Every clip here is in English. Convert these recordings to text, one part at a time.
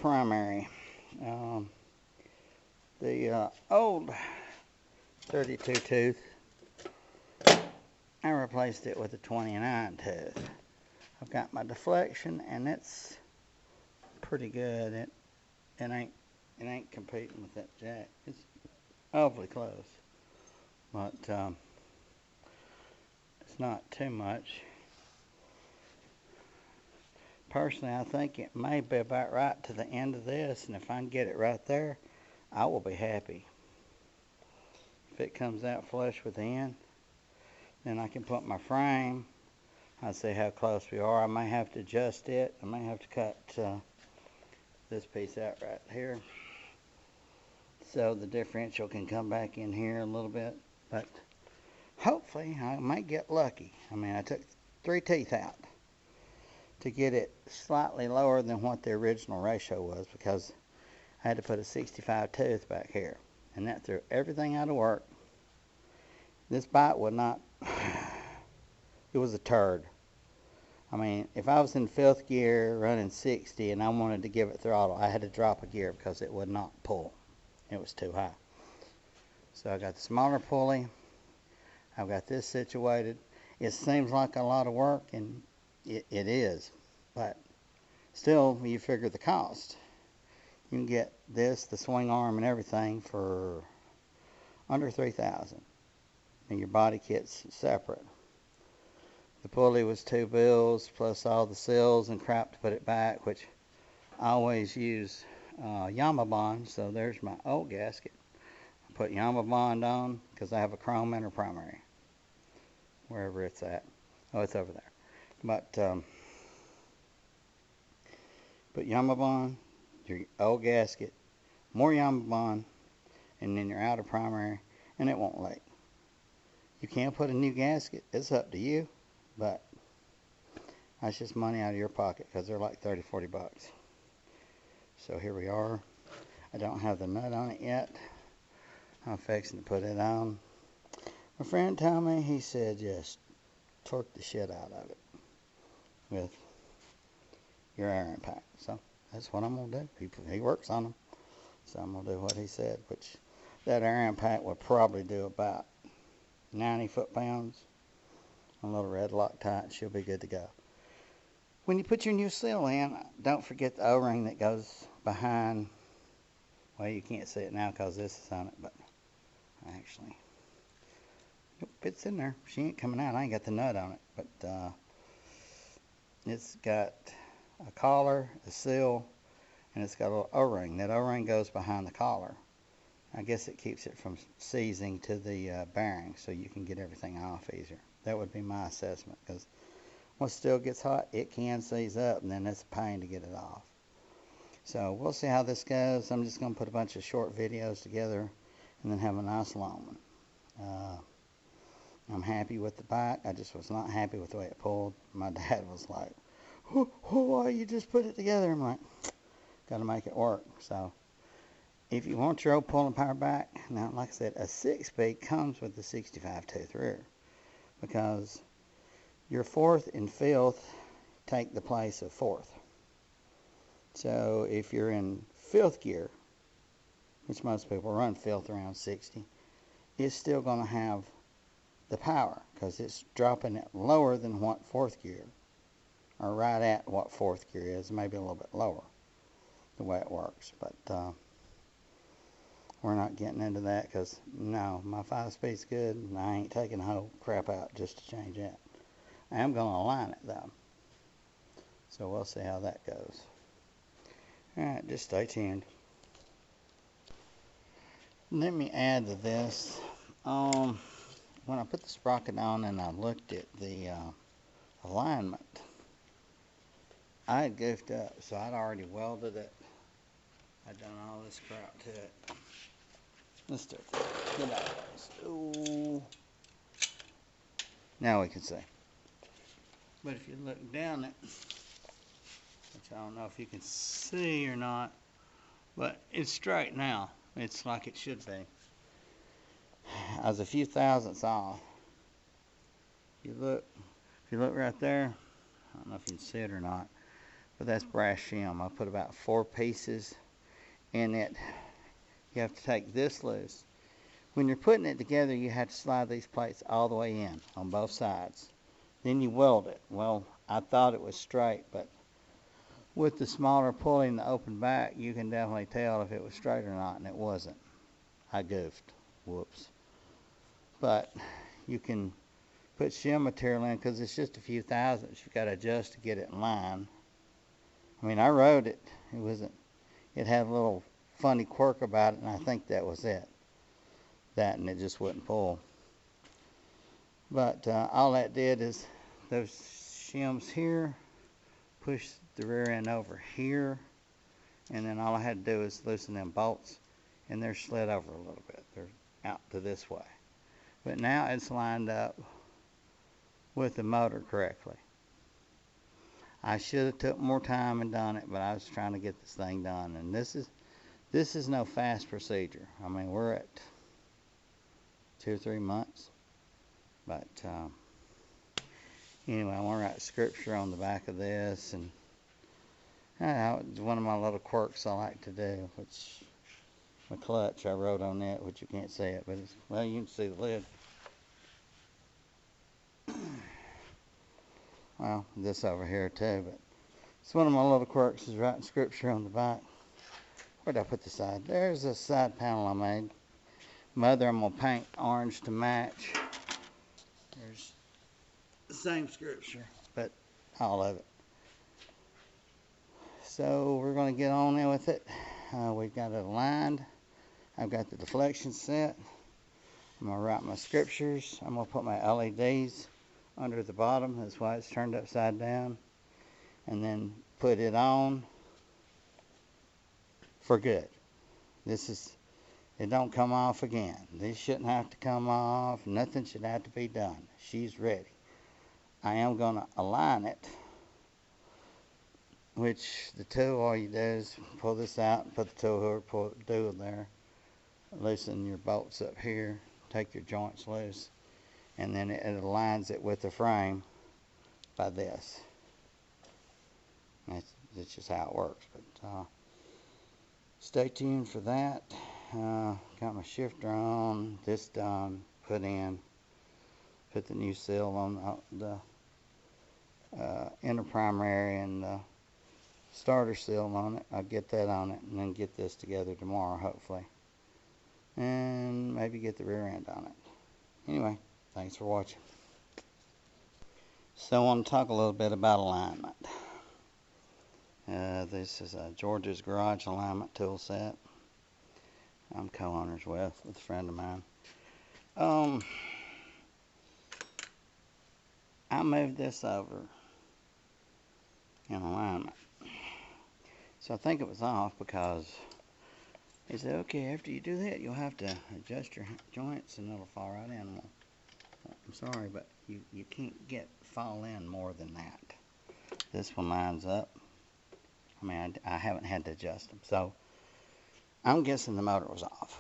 primary. The old 32 tooth, I replaced it with a 29 tooth. I've got my deflection, and it's pretty good. It ain't competing with that jack. It's awfully close, but it's not too much. Personally, I think it may be about right to the end of this, and if I can get it right there, I will be happy. If it comes out flush with the end, then I can put my frame. I'll see how close we are. I may have to adjust it. I may have to cut this piece out right here, so the differential can come back in here a little bit. But hopefully I might get lucky. I mean, I took 3 teeth out to get it slightly lower than what the original ratio was, because I had to put a 65 tooth back here, and that threw everything out of work. This bite would not, it was a turd. I mean, if I was in 5th gear running 60 and I wanted to give it throttle, I had to drop a gear because it would not pull. It was too high. So I got the smaller pulley. I've got this situated. It seems like a lot of work, and it is, but still, you figure the cost. You can get this, the swing arm and everything, for under $3,000, and your body kit's separate. The pulley was 2 bills plus all the seals and crap to put it back, which I always use Yamabond. So there's my old gasket. I put Yamabond on because I have a chrome inner primary, wherever it's at. Oh, it's over there. But put Yamabond, your old gasket, more Yamabond, and then your outer primary, and it won't leak. You can't put a new gasket. It's up to you, but that's just money out of your pocket, because they're like 30-40 bucks. So here we are. I don't have the nut on it yet. I'm fixing to put it on. My friend told me, he said, just torque the shit out of it with your air impact. So that's what I'm going to do. He works on them. So I'm going to do what he said, which that air impact would probably do about 90 foot-pounds. A little red Loctite, she'll be good to go. When you put your new seal in, don't forget the O-ring that goes behind. Well, you can't see it now because this is on it, but actually, nope, it's in there. She ain't coming out. I ain't got the nut on it, but it's got a collar, a seal, and it's got a little O-ring. That O-ring goes behind the collar. I guess it keeps it from seizing to the bearing, so you can get everything off easier. That would be my assessment, because once steel gets hot, it can seize up, and then it's a pain to get it off. So we'll see how this goes. I'm just going to put a bunch of short videos together and then have a nice long one. I'm happy with the bike. I just was not happy with the way it pulled. My dad was like, why you just put it together? I'm like, got to make it work. So if you want your old pulling power back, now like I said, a 6-speed comes with the 65 tooth rear, because your 4th and 5th take the place of 4th. So if you're in 5th gear, which most people run 5th around 60, it's still going to have the power, because it's dropping it lower than what 4th gear, or right at what 4th gear is, maybe a little bit lower, the way it works. But we're not getting into that, because no, my 5-speed's good, and I ain't taking the whole crap out just to change that. I am going to align it though, so we'll see how that goes. Alright, just stay tuned. Let me add to this. When I put the sprocket on and I looked at the alignment, I had goofed up, so I'd already welded it. I'd done all this crap to it. Let's do it. Get out of this. Ooh. Now we can see. But if you look down it, which I don't know if you can see or not, but it's straight now. It's like it should be. I was a few thousandths off. If you look right there, I don't know if you can see it or not, but that's brass shim. I put about 4 pieces in it. You have to take this loose. When you're putting it together, you have to slide these plates all the way in on both sides. Then you weld it. Well, I thought it was straight, but with the smaller pulley and the open back, you can definitely tell if it was straight or not, and it wasn't. I goofed. Whoops. But you can put shim material in because it's just a few thousandths. You've got to adjust to get it in line. I mean, I rode it. It had a little funny quirk about it, and I think that was it. That, and it just wouldn't pull. But all that did is those shims here, push the rear end over here, and then all I had to do is loosen them bolts, and they're slid over a little bit. They're out to this way. But now it's lined up with the motor correctly. I should have took more time and done it, but I was trying to get this thing done. And this is no fast procedure. I mean, we're at 2 or 3 months. But anyway, I want to write scripture on the back of this, and it's one of my little quirks I like to do, which my clutch I wrote on it, which you can't see it, but well, you can see the lid. Well, this over here too, but it's one of my little quirks is writing scripture on the back. Where'd I put the side? There's a side panel I made. Mother, I'm going to paint orange to match. There's the same scripture, but all of it. So we're going to get on in with it. We've got it aligned. I've got the deflection set. I'm going to write my scriptures. I'm going to put my LEDs under the bottom. That's why it's turned upside down. And then put it on for good. It don't come off again. This shouldn't have to come off. Nothing should have to be done. She's ready. I am going to align it, which the tool, all you do is pull this out and put the tool hooker, pull the tool there, loosen your bolts up here, take your joints loose, and then it aligns it with the frame by this. That's just how it works. But stay tuned for that. Got my shifter on, this done, put the new seal on the inner primary and the starter seal on it. I'll get that on it and then get this together tomorrow, hopefully, and maybe get the rear end on it. Anyway, thanks for watching. So I want to talk a little bit about alignment. This is a George's Garage alignment tool set I'm co-owners with a friend of mine. I moved this over in alignment. So I think it was off because he said, okay, after you do that, you'll have to adjust your joints and it'll fall right in. Well, I'm sorry, but you can't fall in more than that. This one lines up. I mean, I haven't had to adjust them. So I'm guessing the motor was off.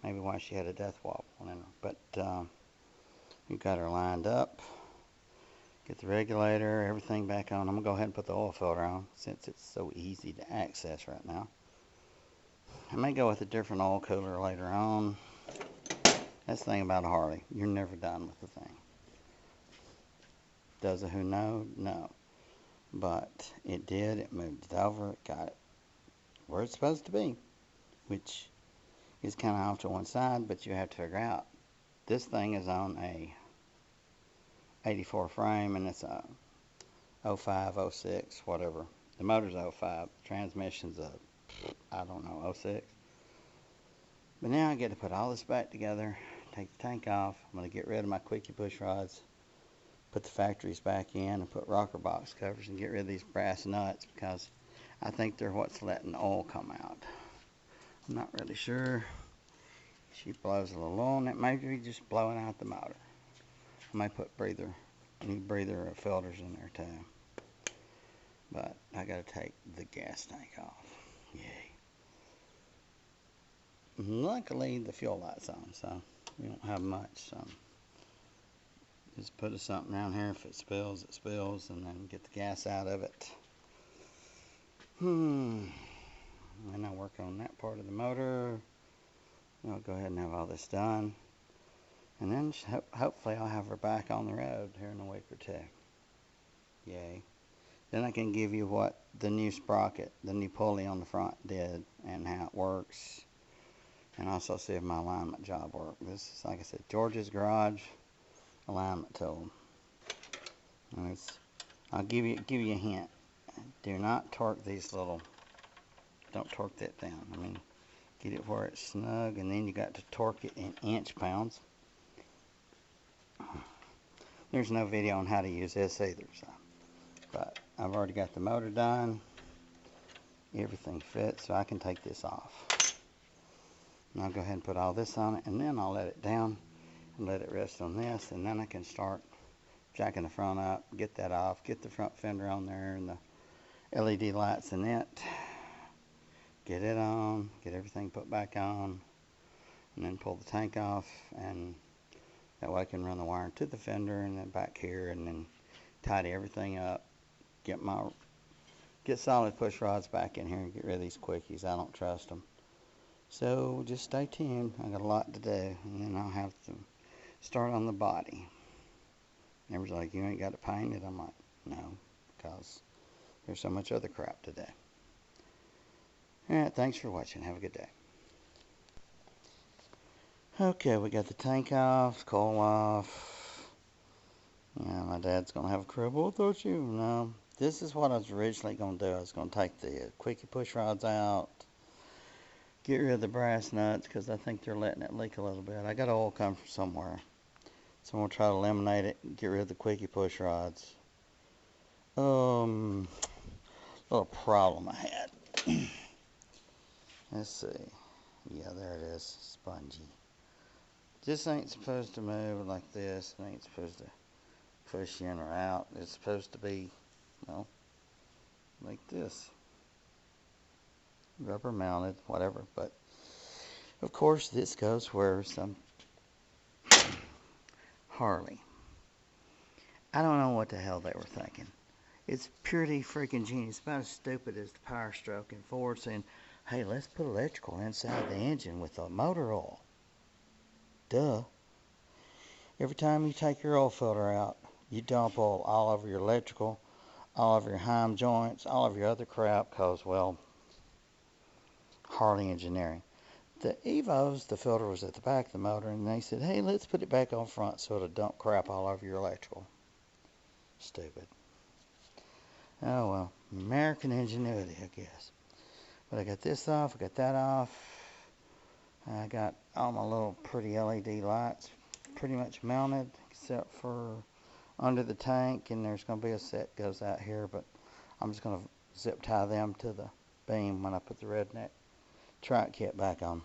Maybe why she had a death wobble on her. But you got her lined up. Get the regulator, everything back on. I'm going to go ahead and put the oil filter on since it's so easy to access right now. I may go with a different oil cooler later on. That's the thing about a Harley. You're never done with the thing. Does it who know? No. But it did. It moved it over. It got it where it's supposed to be, which is kind of off to one side, but you have to figure out this thing is on a 84 frame and it's a 05, 06, whatever. The motor's 05, the transmission's a, I don't know, 06. But now I get to put all this back together, take the tank off. I'm going to get rid of my quickie push rods, put the factories back in, and put rocker box covers and get rid of these brass nuts because I think they're what's letting the oil come out. I'm not really sure. She blows a little on it. Maybe just blowing out the motor. I may put new breather filters in there too. But I got to take the gas tank off. Yay. Luckily the fuel light's on, so we don't have much. So just put something down here. If it spills, it spills, and then get the gas out of it. And I work on that part of the motor. I'll go ahead and have all this done. And then hopefully I'll have her back on the road here in a week or two. Yay. Then I can give you what the new sprocket, the new pulley on the front did and how it works. And also see if my alignment job worked. This is, like I said, George's Garage alignment tool. And I'll give you a hint. Do not torque these little, don't torque that down. I mean, get it where it's snug, and then you got to torque it in inch pounds. There's no video on how to use this either, so. But I've already got the motor done. Everything fits, so I can take this off. And I'll go ahead and put all this on it, and then I'll let it down and let it rest on this, and then I can start jacking the front up, get that off, get the front fender on there and the LED lights in it, get it on, get everything put back on, and then pull the tank off, and that way I can run the wire to the fender and then back here, and then tidy everything up, get solid push rods back in here and get rid of these quickies. I don't trust them. So just stay tuned. I got a lot to do, and then I'll have to start on the body. Everybody's like, you ain't got to paint it. I'm like, no, because there's so much other crap to do. Alright, thanks for watching. Have a good day. Okay, we got the tank off, coil off. Yeah, my dad's going to have a crib. Well, don't you? No. This is what I was originally going to do. I was going to take the quickie push rods out, get rid of the brass nuts, because I think they're letting it leak a little bit. I got oil come from somewhere. So I'm going to try to eliminate it and get rid of the quickie push rods. Little problem I had. Let's see. Yeah, there it is. Spongy. This ain't supposed to move like this. It ain't supposed to push in or out. It's supposed to be, well, like this. Rubber mounted, whatever. But, of course, this goes where some Harley. I don't know what the hell they were thinking. It's purely freaking genius. It's about as stupid as the Power Stroke and Ford saying, hey, let's put electrical inside the engine with the motor oil. Duh. Every time you take your oil filter out, you dump oil all over your electrical, all over your heim joints, all over your other crap, because, well, Harley engineering. The Evos, the filter was at the back of the motor, and they said, hey, let's put it back on front so it'll dump crap all over your electrical. Stupid. Oh, well, American ingenuity, I guess. But I got this off, I got that off. I got all my little pretty LED lights pretty much mounted, except for under the tank, and there's going to be a set goes out here, but I'm just going to zip tie them to the beam when I put the redneck Trike kit back on.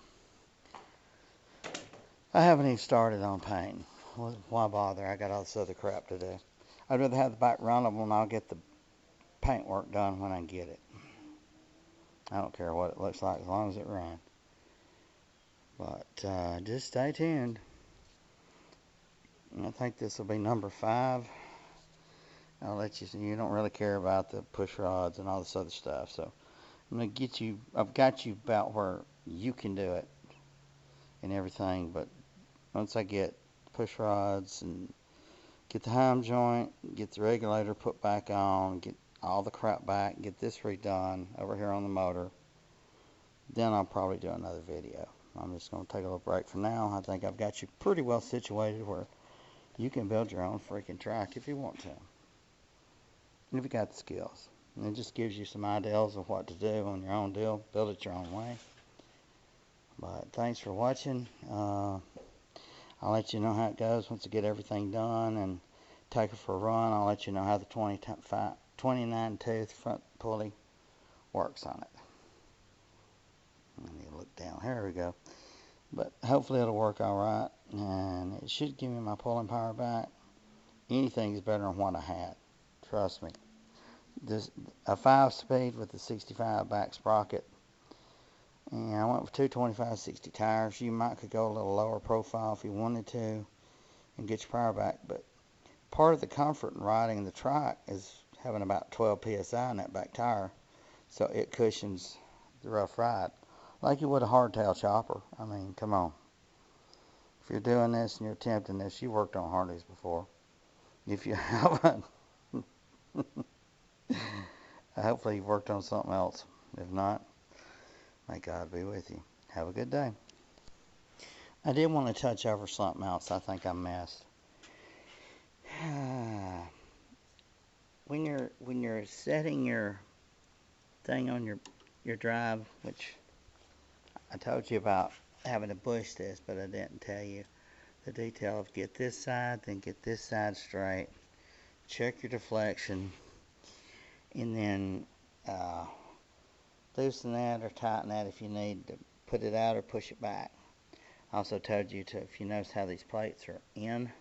I haven't even started on painting. Why bother? I got all this other crap to do. I'd rather have the bike runnable, and I'll get the paint work done when I get it. I don't care what it looks like as long as it runs. But just stay tuned. I think this will be number 5. I'll let you see. You don't really care about the push rods and all this other stuff, so I'm going to get you, I've got you about where you can do it and everything, but once I get push rods and get the heim joint, get the regulator put back on, get all the crap back, get this redone over here on the motor, then I'll probably do another video. I'm just going to take a little break for now. I think I've got you pretty well situated where you can build your own freaking track if you want to. If you got the skills. And it just gives you some ideas of what to do on your own deal. Build it your own way. But thanks for watching. I'll let you know how it goes once I get everything done and take it for a run. I'll let you know how the 29 tooth front pulley works on it. I need to look down. Here we go. But hopefully it'll work alright. And it should give me my pulling power back. Anything's better than what I had. Trust me. This a 5-speed with the 65 back sprocket, and I went with 225/60 tires. You might could go a little lower profile if you wanted to and get your power back, but part of the comfort in riding the trike is having about 12 psi in that back tire, so it cushions the rough ride, like you would a hardtail chopper. I mean, come on. If you're doing this and you're attempting this, you worked on Harleys before. If you haven't, hopefully you've worked on something else. If not, may God be with you. Have a good day. I did want to touch over something else I think I missed. When you're setting your thing on your drive, which I told you about having to bush this, but I didn't tell you the detail of get this side, then get this side straight, check your deflection, and then loosen that or tighten that if you need to put it out or push it back. I also told you to, if you notice how these plates are in,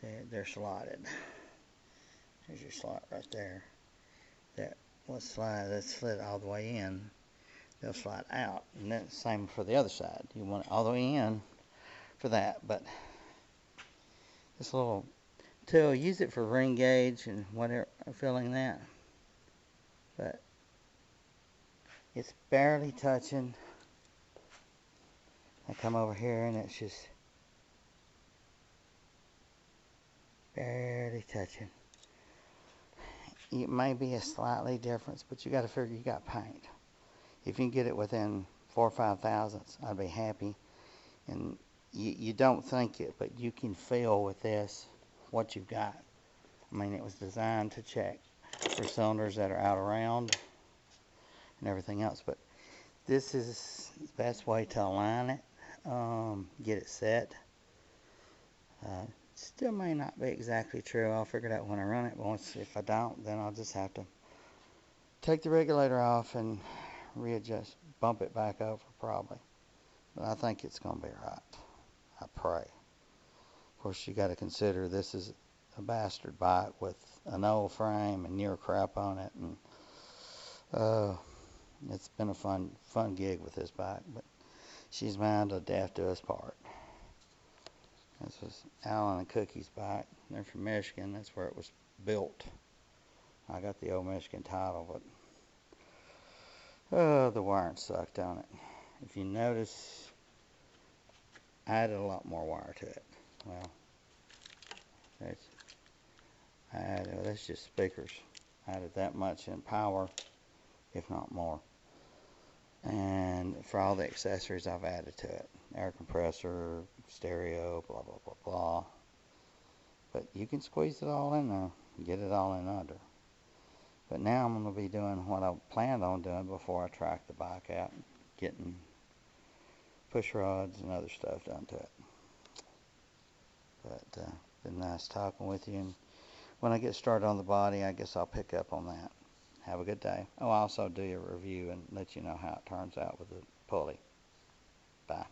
see, they're slotted. There's your slot right there. That will slide, that slid all the way in. They'll slide out, and that's the same for the other side. You want it all the way in for that, but this little tool, use it for ring gauge and whatever, filling that, but it's barely touching. I come over here and it's just barely touching. It may be a slightly difference, but you got to figure you got paint. If you can get it within 4 or 5 thousandths, I'd be happy. And you don't think it, but you can feel with this what you've got. I mean, it was designed to check for cylinders that are out around and everything else, but this is the best way to align it, get it set. Still may not be exactly true. I'll figure it out when I run it. Once, if I don't, then I'll just have to take the regulator off and readjust, bump it back over probably. But I think it's going to be right. I pray. Of course, you got to consider this is a bastard bike with an old frame and newer crap on it, and it's been a fun gig with this bike. But she's mine to death do us part. This was Alan and Cookie's bike. They're from Michigan. That's where it was built. I got the old Michigan title, but the wiring sucked on it. If you notice, I added a lot more wire to it. Well, that's just speakers. I added that much in power, if not more. And for all the accessories I've added to it, air compressor, stereo, blah, blah, blah, blah. But you can squeeze it all in there, get it all in under. But now I'm going to be doing what I planned on doing before I track the bike out, getting push rods and other stuff done to it. But been nice talking with you, and when I get started on the body, I guess I'll pick up on that. Have a good day. Oh, I'll also do a review and let you know how it turns out with the pulley. Bye.